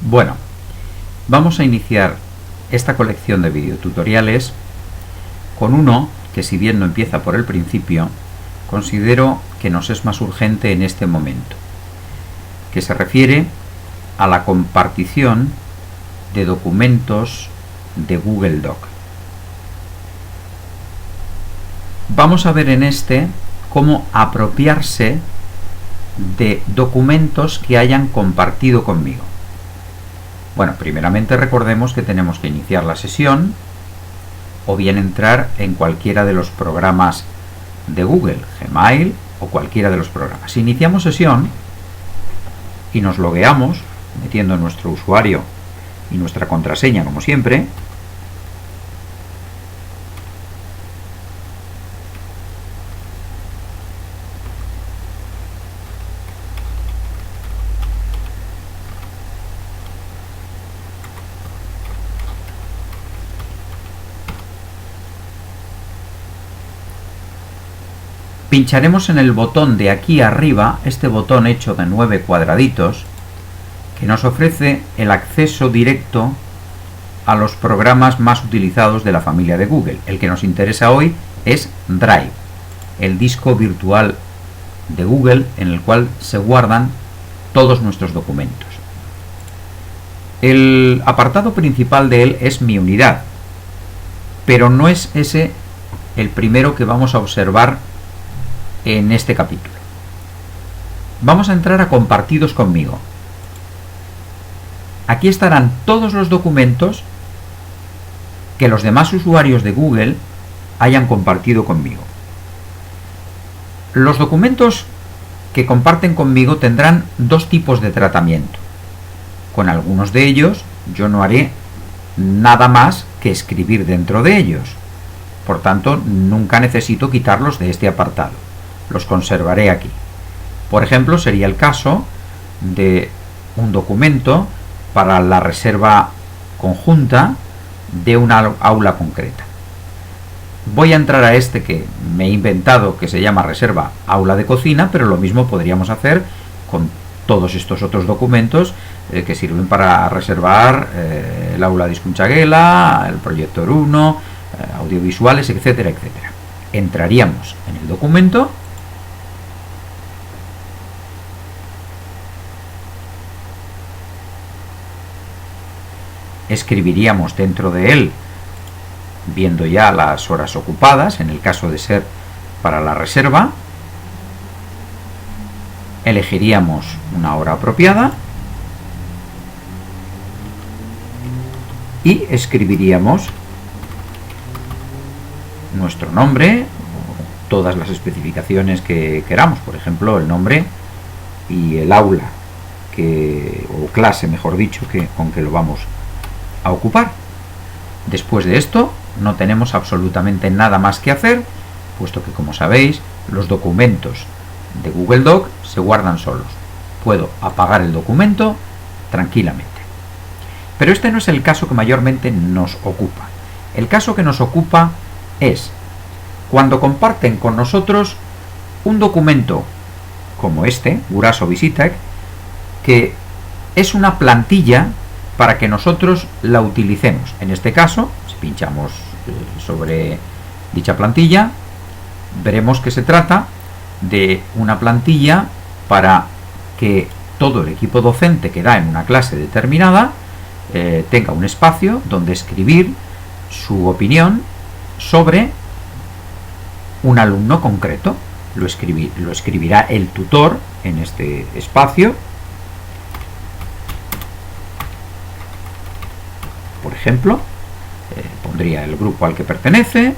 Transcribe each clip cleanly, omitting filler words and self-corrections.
Bueno, vamos a iniciar esta colección de videotutoriales con uno que, si bien no empieza por el principio, considero que nos es más urgente en este momento, que se refiere a la compartición de documentos de Google Doc. Vamos a ver en este cómo apropiarse de documentos que hayan compartido conmigo. Bueno, primeramente recordemos que tenemos que iniciar la sesión o bien entrar en cualquiera de los programas de Google, Gmail o cualquiera de los programas. Si iniciamos sesión y nos logueamos metiendo nuestro usuario y nuestra contraseña como siempre, pincharemos en el botón de aquí arriba, este botón hecho de 9 cuadraditos, que nos ofrece el acceso directo a los programas más utilizados de la familia de Google. El que nos interesa hoy es Drive, el disco virtual de Google en el cual se guardan todos nuestros documentos. El apartado principal de él es Mi Unidad, pero no es ese el primero que vamos a observar en este capítulo. Vamos a entrar a Compartidos conmigo. Aquí estarán todos los documentos que los demás usuarios de Google hayan compartido conmigo. Los documentos que comparten conmigo tendrán dos tipos de tratamiento. Con algunos de ellos yo no haré nada más que escribir dentro de ellos. Por tanto, nunca necesito quitarlos de este apartado. Los conservaré aquí. Por ejemplo, sería el caso de un documento para la reserva conjunta de una aula concreta. Voy a entrar a este que me he inventado, que se llama reserva aula de cocina, pero lo mismo podríamos hacer con todos estos otros documentos que sirven para reservar el aula de Hizkuntza-Gela, el proyector 1, audiovisuales, etcétera, etcétera. Entraríamos en el documento, escribiríamos dentro de él, viendo ya las horas ocupadas, en el caso de ser para la reserva, elegiríamos una hora apropiada y escribiríamos nuestro nombre, todas las especificaciones que queramos, por ejemplo, el nombre y el aula, o clase, mejor dicho, con que lo vamos a ocupar. Después de esto no tenemos absolutamente nada más que hacer, puesto que, como sabéis, los documentos de Google Doc se guardan solos. Puedo apagar el documento tranquilamente. Pero este no es el caso que mayormente nos ocupa. El caso que nos ocupa es cuando comparten con nosotros un documento como este, Guraso Visitek, que es una plantilla para que nosotros la utilicemos. En este caso, si pinchamos sobre dicha plantilla, veremos que se trata de una plantilla para que todo el equipo docente que da en una clase determinada tenga un espacio donde escribir su opinión sobre un alumno concreto. Lo escribirá el tutor en este espacio. Por ejemplo, pondría el grupo al que pertenece,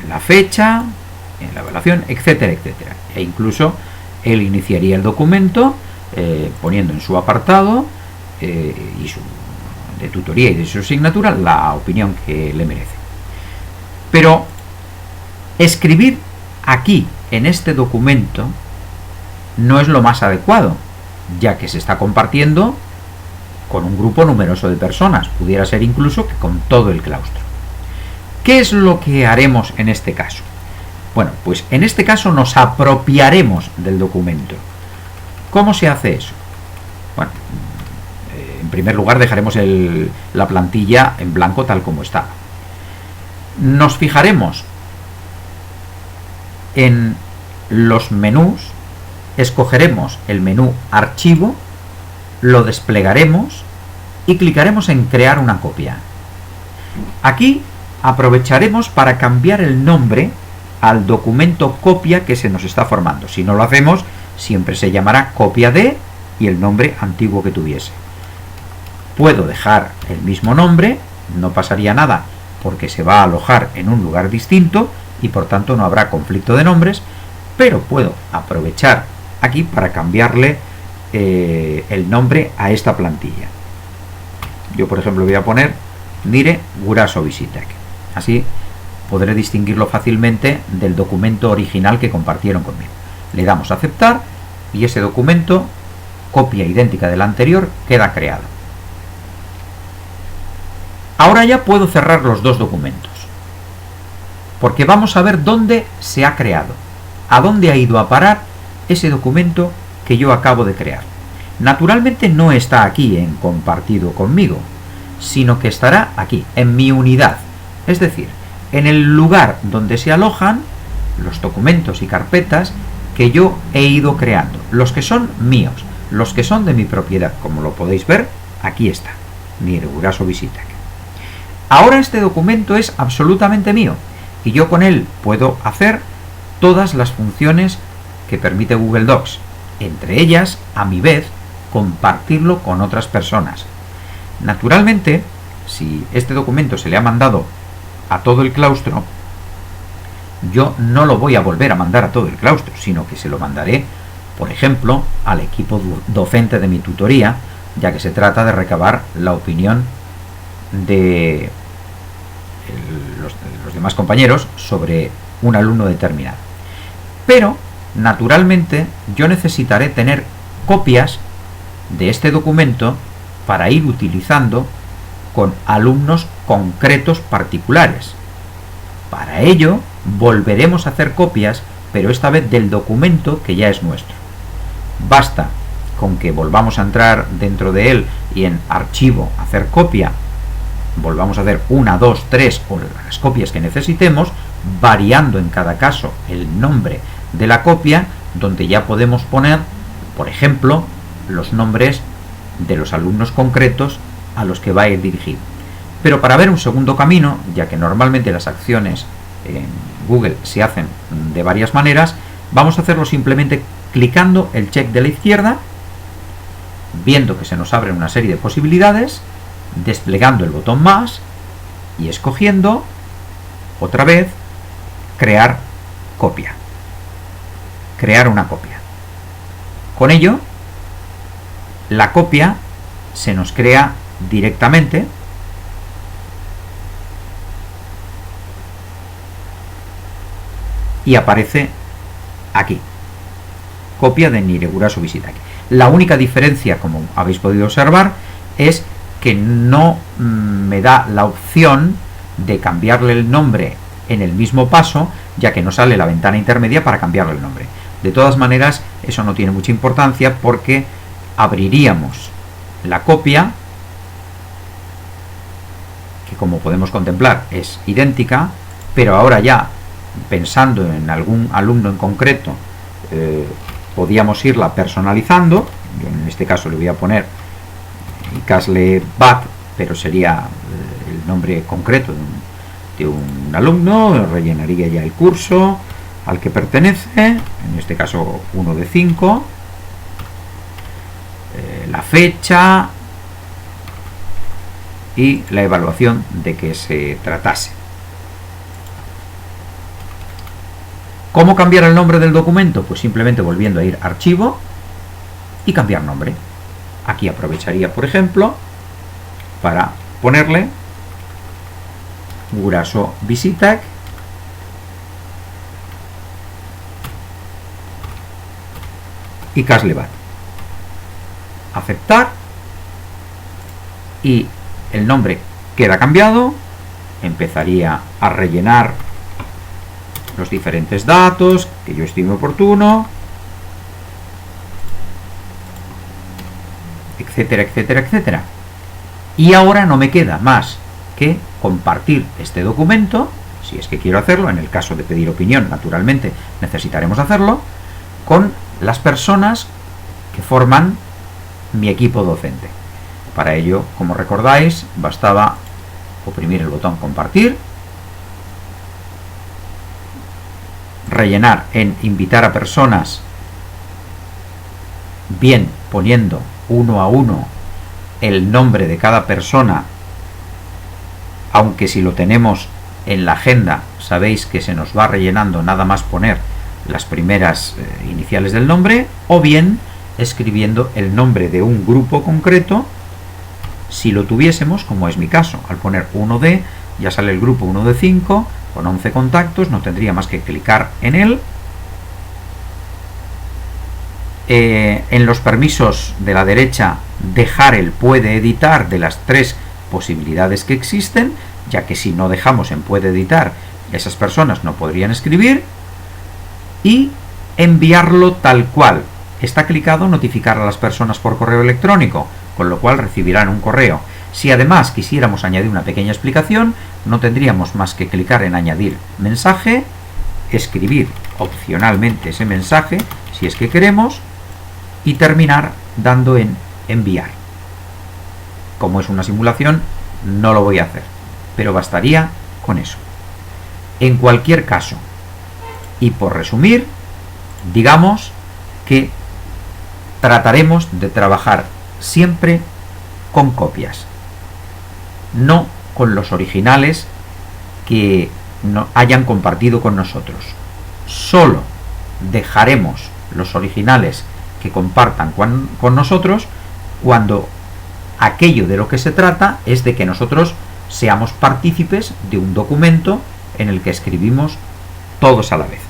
la fecha, la evaluación, etcétera, etcétera. E incluso él iniciaría el documento poniendo en su apartado de tutoría y de su asignatura la opinión que le merece. Pero escribir aquí, en este documento, no es lo más adecuado, ya que se está compartiendo con un grupo numeroso de personas, pudiera ser incluso que con todo el claustro. ¿Qué es lo que haremos en este caso? Bueno, pues en este caso nos apropiaremos del documento. ¿Cómo se hace eso? Bueno, en primer lugar dejaremos la plantilla en blanco tal como está. Nos fijaremos en los menús, escogeremos el menú Archivo, lo desplegaremos y clicaremos en Crear una copia. Aquí aprovecharemos para cambiar el nombre al documento copia que se nos está formando. Si no lo hacemos, siempre se llamará copia de y el nombre antiguo que tuviese. Puedo dejar el mismo nombre, no pasaría nada porque se va a alojar en un lugar distinto y por tanto no habrá conflicto de nombres, pero puedo aprovechar aquí para cambiarle el nombre a esta plantilla. Yo, por ejemplo, voy a poner Nire Guraso Visitek. Así podré distinguirlo fácilmente del documento original que compartieron conmigo. Le damos a aceptar y ese documento, copia idéntica del anterior, queda creado. Ahora ya puedo cerrar los dos documentos, porque vamos a ver dónde se ha creado, a dónde ha ido a parar ese documento que yo acabo de crear. Naturalmente no está aquí en compartido conmigo, sino que estará aquí, en mi unidad, es decir, en el lugar donde se alojan los documentos y carpetas que yo he ido creando, los que son míos, los que son de mi propiedad. Como lo podéis ver, aquí está, Nire Guraso Visitek. Ahora este documento es absolutamente mío y yo con él puedo hacer todas las funciones que permite Google Docs, entre ellas, a mi vez, compartirlo con otras personas. Naturalmente, si este documento se le ha mandado a todo el claustro, yo no lo voy a volver a mandar a todo el claustro, sino que se lo mandaré, por ejemplo, al equipo docente de mi tutoría, ya que se trata de recabar la opinión de los demás compañeros sobre un alumno determinado. Pero, naturalmente, yo necesitaré tener copias de este documento para ir utilizando con alumnos concretos particulares. Para ello, volveremos a hacer copias, pero esta vez del documento que ya es nuestro. Basta con que volvamos a entrar dentro de él y en Archivo hacer copia, volvamos a hacer 1, 2, 3 o las copias que necesitemos, variando en cada caso el nombre de la copia, donde ya podemos poner, por ejemplo, los nombres de los alumnos concretos a los que va a ir dirigido. Pero para ver un segundo camino, ya que normalmente las acciones en Google se hacen de varias maneras, vamos a hacerlo simplemente clicando el check de la izquierda, viendo que se nos abren una serie de posibilidades, desplegando el botón más y escogiendo otra vez crear copia, crear una copia. Con ello, la copia se nos crea directamente y aparece aquí, copia de Nire Guraso Visitek. La única diferencia, como habéis podido observar, es que no me da la opción de cambiarle el nombre en el mismo paso, ya que no sale la ventana intermedia para cambiarle el nombre. De todas maneras, eso no tiene mucha importancia porque abriríamos la copia, que como podemos contemplar es idéntica, pero ahora ya pensando en algún alumno en concreto, podíamos irla personalizando. Yo en este caso le voy a poner Casle Bat, pero sería el nombre concreto de un alumno. Rellenaría ya el curso al que pertenece, en este caso 1 de 5, la fecha y la evaluación de que se tratase. ¿Cómo cambiar el nombre del documento? Pues simplemente volviendo a ir a Archivo y cambiar nombre. Aquí aprovecharía, por ejemplo, para ponerle Guraso Visitek y Casle Bat. Aceptar y el nombre queda cambiado. Empezaría a rellenar los diferentes datos que yo estime oportuno. etcétera, etcétera, etcétera. Y ahora no me queda más que compartir este documento, si es que quiero hacerlo, en el caso de pedir opinión, naturalmente necesitaremos hacerlo, con las personas que forman mi equipo docente. Para ello, como recordáis, bastaba oprimir el botón compartir, rellenar en invitar a personas, bien poniendo uno a uno el nombre de cada persona, aunque si lo tenemos en la agenda sabéis que se nos va rellenando nada más poner las primeras iniciales del nombre, o bien escribiendo el nombre de un grupo concreto, si lo tuviésemos, como es mi caso. Al poner 1D ya sale el grupo 1 de 5 con 11 contactos, no tendría más que clicar en él. En los permisos de la derecha dejar el puede editar de las 3 posibilidades que existen, ya que si no dejamos en puede editar, esas personas no podrían escribir, y enviarlo tal cual. Está clicado notificar a las personas por correo electrónico, con lo cual recibirán un correo. Si además quisiéramos añadir una pequeña explicación, no tendríamos más que clicar en añadir mensaje, escribir opcionalmente ese mensaje, si es que queremos, y terminar dando en enviar. Como es una simulación, no lo voy a hacer, pero bastaría con eso. En cualquier caso, y por resumir, digamos que trataremos de trabajar siempre con copias, no con los originales que no hayan compartido con nosotros. Solo dejaremos los originales que compartan con nosotros cuando aquello de lo que se trata es de que nosotros seamos partícipes de un documento en el que escribimos todos a la vez.